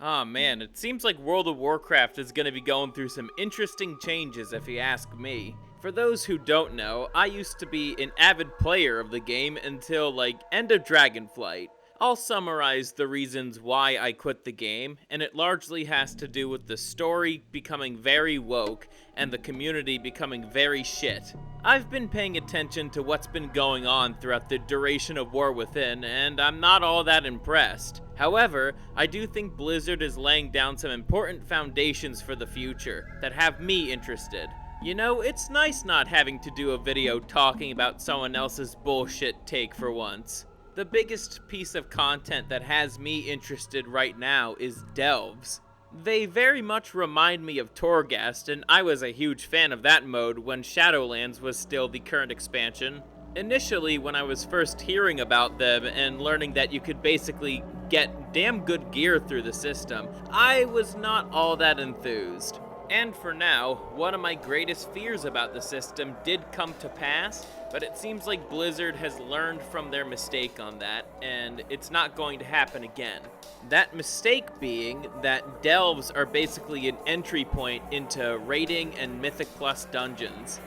Oh man, it seems like World of Warcraft is going to be going through some interesting changes if you ask me. For those who don't know, I used to be an avid player of the game until like end of Dragonflight. I'll summarize the reasons why I quit the game, and it largely has to do with the story becoming very woke and the community becoming very shit. I've been paying attention to what's been going on throughout the duration of War Within, and I'm not all that impressed. However, I do think Blizzard is laying down some important foundations for the future that have me interested. You know, it's nice not having to do a video talking about someone else's bullshit take for once. The biggest piece of content that has me interested right now is delves. They very much remind me of Torghast, and I was a huge fan of that mode when Shadowlands was still the current expansion. Initially, when I was first hearing about them and learning that you could basically get damn good gear through the system, I was not all that enthused. And for now, one of my greatest fears about the system did come to pass, but it seems like Blizzard has learned from their mistake on that, and it's not going to happen again. That mistake being that delves are basically an entry point into raiding and Mythic Plus dungeons.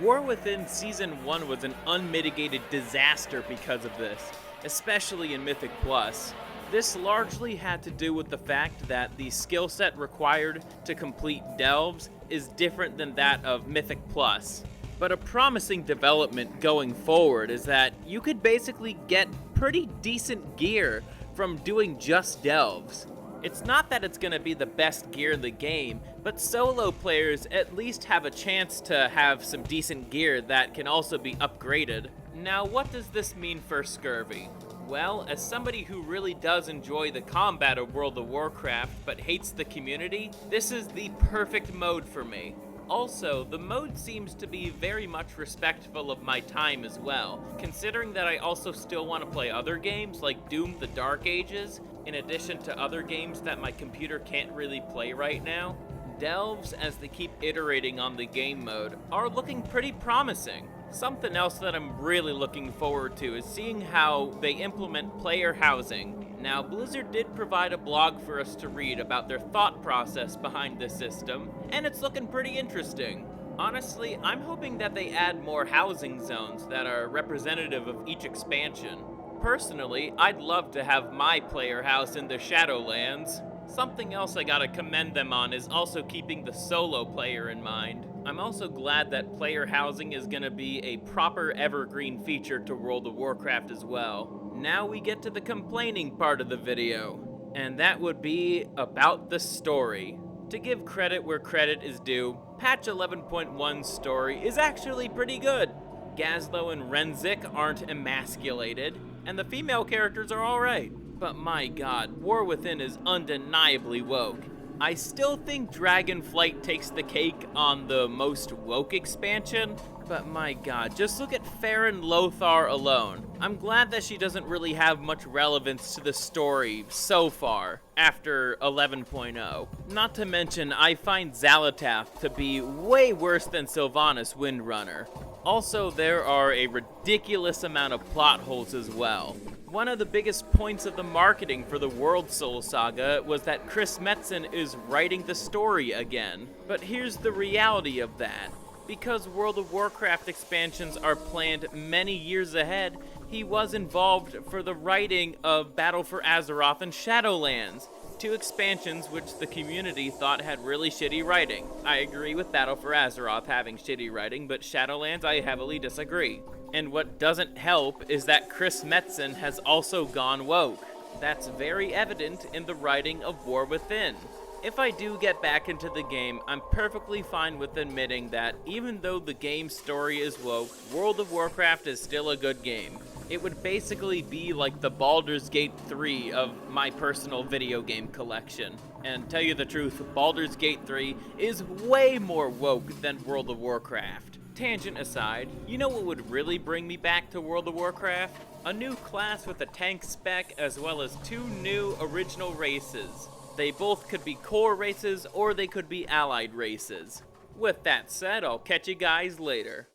War Within Season 1 was an unmitigated disaster because of this, especially in Mythic Plus. This largely had to do with the fact that the skill set required to complete delves is different than that of Mythic Plus. But a promising development going forward is that you could basically get pretty decent gear from doing just delves. It's not that it's going to be the best gear in the game, but solo players at least have a chance to have some decent gear that can also be upgraded. Now, what does this mean for Scurvy? Well, as somebody who really does enjoy the combat of World of Warcraft but hates the community, this is the perfect mode for me. Also, the mode seems to be very much respectful of my time as well, considering that I also still want to play other games like Doom: The Dark Ages, in addition to other games that my computer can't really play right now. Delves, as they keep iterating on the game mode, are looking pretty promising. Something else that I'm really looking forward to is seeing how they implement player housing. Now, Blizzard did provide a blog for us to read about their thought process behind this system, and it's looking pretty interesting. Honestly, I'm hoping that they add more housing zones that are representative of each expansion. Personally, I'd love to have my player house in the Shadowlands. Something else I gotta commend them on is also keeping the solo player in mind. I'm also glad that player housing is gonna be a proper evergreen feature to World of Warcraft as well. Now we get to the complaining part of the video, and that would be about the story. To give credit where credit is due, patch 11.1's story is actually pretty good. Gazlo and Renzik aren't emasculated, and the female characters are alright. But my god, War Within is undeniably woke. I still think Dragonflight takes the cake on the most woke expansion, but my god, just look at Farron Lothar alone. I'm glad that she doesn't really have much relevance to the story so far, after 11.0. Not to mention, I find Xal'atath to be way worse than Sylvanas Windrunner. Also, there are a ridiculous amount of plot holes as well. One of the biggest points of the marketing for the World Soul Saga was that Chris Metzen is writing the story again. But here's the reality of that. Because World of Warcraft expansions are planned many years ahead, he was involved for the writing of Battle for Azeroth and Shadowlands, two expansions which the community thought had really shitty writing. I agree with Battle for Azeroth having shitty writing, but Shadowlands I heavily disagree. And what doesn't help is that Chris Metzen has also gone woke. That's very evident in the writing of War Within. If I do get back into the game, I'm perfectly fine with admitting that even though the game's story is woke, World of Warcraft is still a good game. It would basically be like the Baldur's Gate 3 of my personal video game collection. And tell you the truth, Baldur's Gate 3 is way more woke than World of Warcraft. Tangent aside, you know what would really bring me back to World of Warcraft? A new class with a tank spec as well as two new original races. They both could be core races or they could be allied races. With that said, I'll catch you guys later.